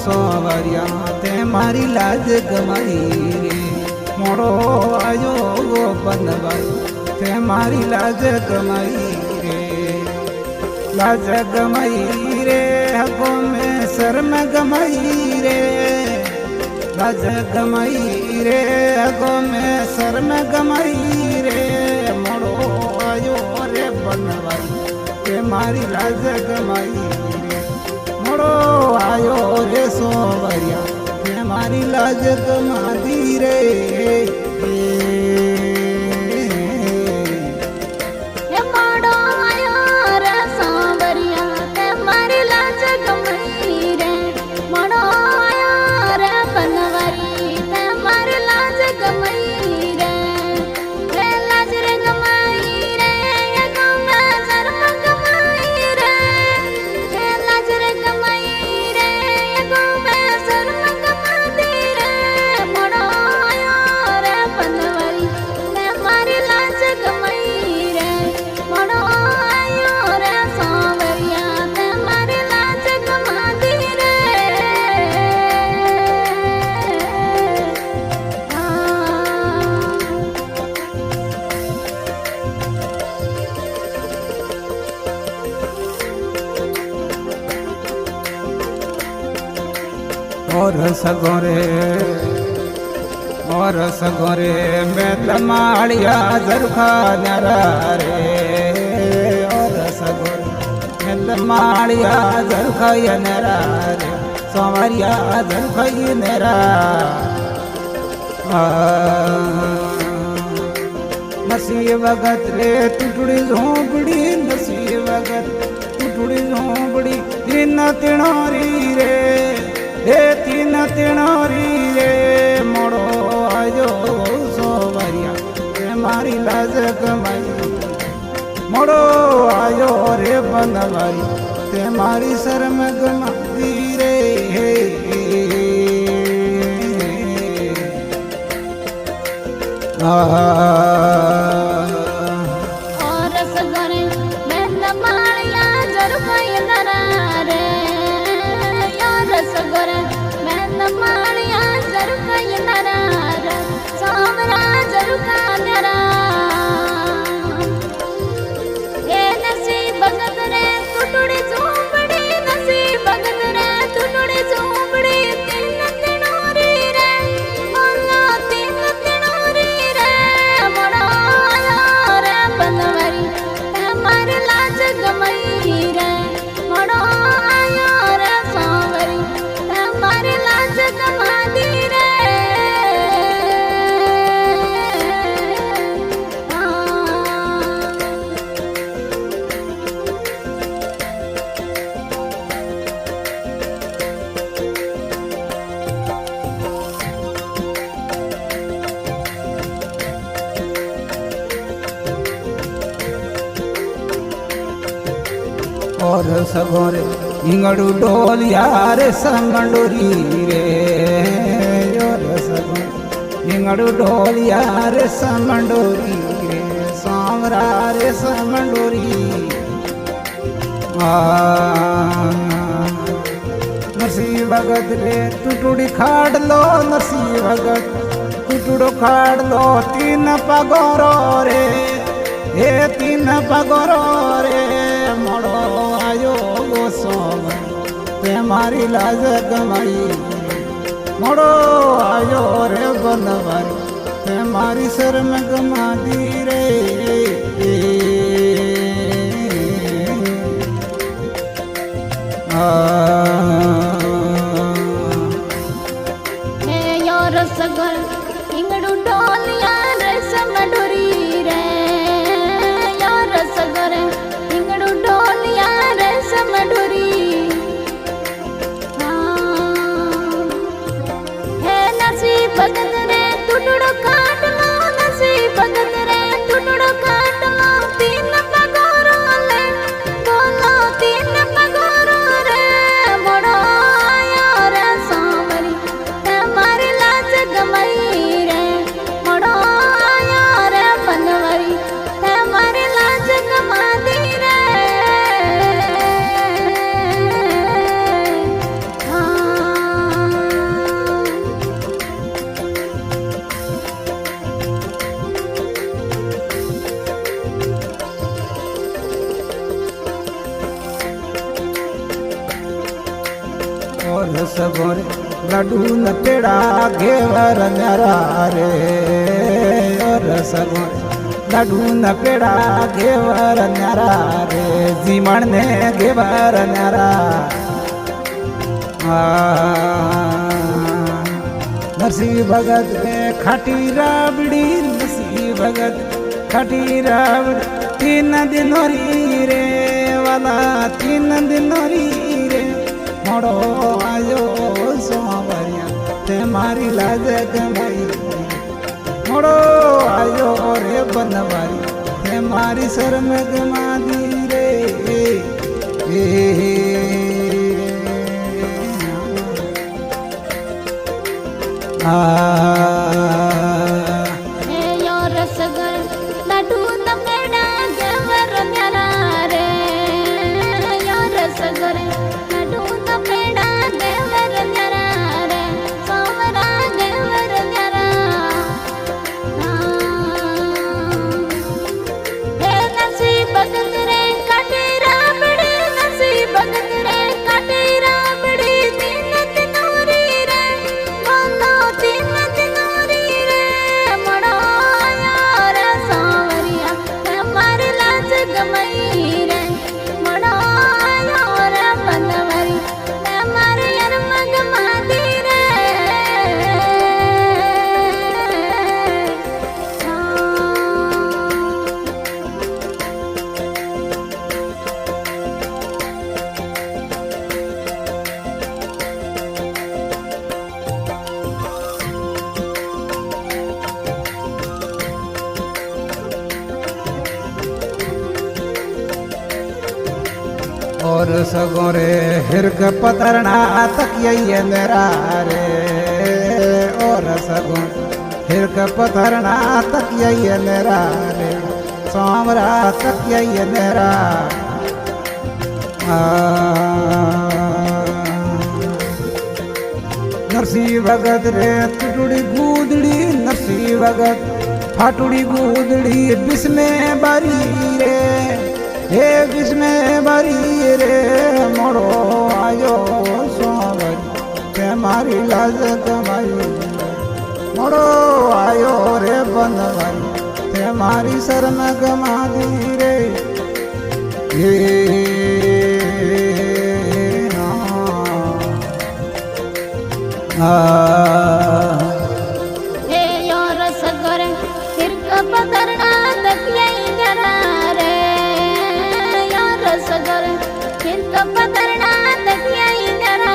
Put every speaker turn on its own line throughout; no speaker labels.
सोवरिया ते मारी लाज गमाई रे मोड़ो आयो बनवाई ते मारी लाज गमाई रे लाज गमाई रे हको में शर्म गमाई रे लाज गमाई रे हको में शर्म गमाई रे मोड़ो आयो रे बनवाई ते मारी लाज गमाई रे मोड़ो आयो रे सोवरिया ते मारी लाज गमादी रे और सगोरे मैं तमाड़िया जरखा न्यारा रे और सगोरे मैं तमाड़िया जरखा न्यारा रे सोमरिया जरखा नेरा नसीब वगत रे टुटड़ी झोंपड़ी नसीब वगत टुटड़ी झोंपड़ी तीन तिनोरी रे हे तीन तिनोरी रे मोड़ो आयो सोवरिया ते मारी लाज गमाई मोड़ो आयो रे बनवाई ते मारी शर्म गमाई रे और सगोरे इंगड़ू डोल यार समंडोरी रे और सगोरे इंगड़ू डोल यार समंडोरी रे सामरा रे समंडोरी नरसी भगत रे टुटुड़ी खाड़ लो नरसी भगत टुटुड़ो खाड़ लो तीन पगोरो रे हे तीन पगोरो रे मोड़ो आयो सोवरिया ते मारी लाज गमाई मोड़ो आयो रे बनवाई ते मारी शर्म गमादी रे
सगर इंगड़ू डोलिया रे समडोरी रे यार सगर इंगड़ू डोलिया रे समडोरी हे नसीब भगत रे टुटड़ो काट लो नसीब भगत रे टुटड़ो काट लो तीन पगोरो ले बोलो तीन पगोरो रे मोड़ो आया रे सोमरी ते मारी लाज गमाई रे मोड़ो आया रे बनवारी ते मारी लाज गमादी रे हाँ
लाडू न पेड़ा घेवर न्यारा रे और सगोरे लाडू न पेड़ा घेवर न्यारा रे जीमण ने घेवर न्यारा नरसिंह भगत ने खाटी राबड़ी नरसिंह भगत खाटी राबड़ी 3 दिनोरी रे वाला 3 दिनोरी रे मोड़ो आयो सोमवारिया ते मारी लाज कमाई मोड़ो आयो रे बनवारी ते मारी शर्म गमा दी रे
यो रसगर लाडू न पेड़ा घेवर न्यारा रे यो रसगर लाडू न पेड़ा घेवर न्यारा रे सोमरा घेवर न्यारा हे नसीब भगत रे काटी राबड़ी नसीब भगत रे काटी राबड़ी 3 दिनोरी रे बोलो 3 दिनोरी रे मोड़ो आयो रे सांवरिया हमारी लाज गमई रे मोड़ो आयो रे बनवारी हमारी अरमग मादी रे
और सगोरे हिरक पतरना तकिया मेरा रे और सगो हिरक पतरना तकिया मेरा रे सोमरा तकिया मेरा नरसिंह भगत रे टुटुड़ी गूदड़ी नरसिंह भगत फाटुड़ी गूदड़ी बिस्मे बारी रे हे बिस्मे बारी रे मोड़ो आयो सोमवारी ते मारी लाज कमाई मोड़ो आयो रे बनवारी ते मारी शर्म गमा दी रे
हे यो रसगर हिरक पतरना तकिया न्यारा रे यो रसगर हिरक पतरना तकिया न्यारा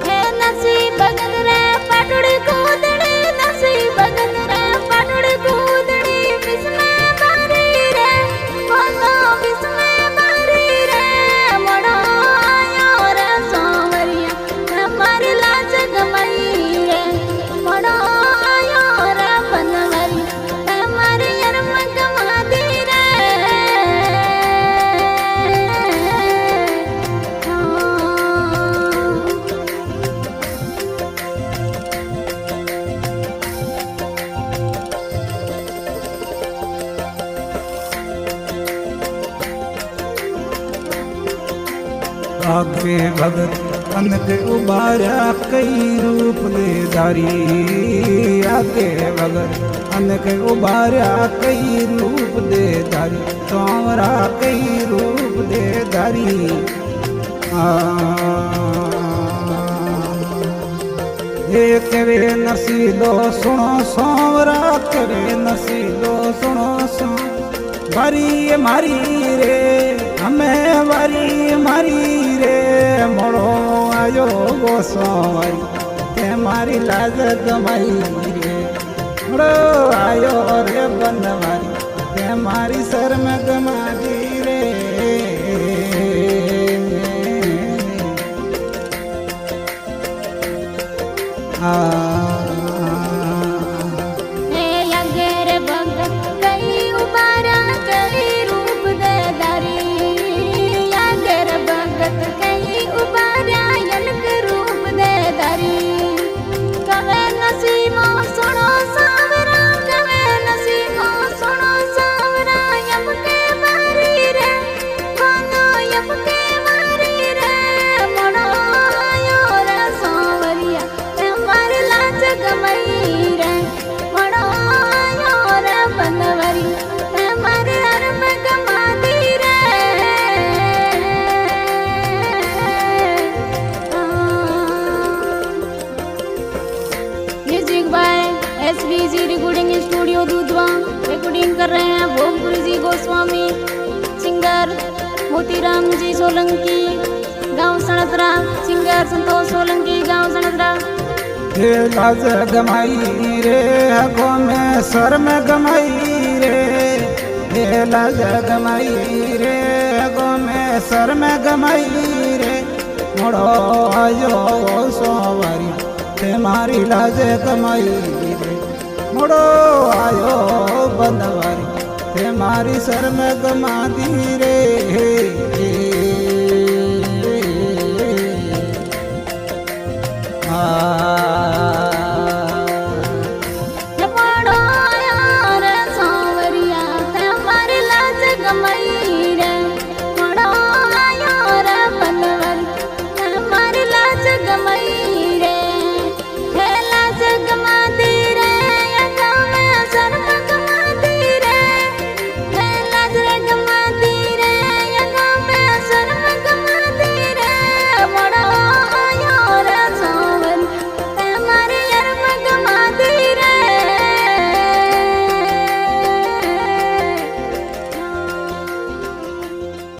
हे नसीब भगत रे पाटुड़ी कूदड़ी नसीब भगत रे पाटुड़ी कूदड़ी बिस्मे बारी रे बोलो बिस्मे बारी रे मोड़ो आयो रे सांवरिया हमारी लाज गमई रे मोड़ो आयो रे बनवारी हमारी अरमग मादी रे
आगे भगत अनक उबारा कई रूप ले धारी आगे भगत अनक उबारा कई रूप दे धारी सोमरा कई रूप दे धारी एक वे नसीलो सुनो सोमरा करे नसीलो सुनो सो बारी मारी रे हमें बारी मारी रे मोड़ो आयो गो सोमवारी ते मारी लाज गमाई रे मोड़ो आयो रे बनवारी ते मारी शर्म गमा दी रे
हे अगर भगत कई उबारा कई रूप दे दारी अगर भगत कई उबारा यनक रूप दे दारी कवे नसीमो सुनो सावरा कवे नसीमो सुनो सावरा यमके बारी रे बोलो यमके बारी रे जी रिकॉर्डिंग स्टूडियो दूधवा। रिकॉर्डिंग कर रहे हैं भोगपुरी जी गोस्वामी, सिंगर मोतीराम जी सोलंकी, गांव सणतरा। सिंगर संतोष सोलंकी, गांव सणतरा।
हे लाज गमाई रे अगो में सर में गमाई रे, हे लाज गमाई रे अगो में सर में गमाई रे। मोड़ो आयो सोवारी ते मारी लाज गमाई रे, मोड़ो आयो बंदवारी ते मारी सर में गमा दी रे।
गमई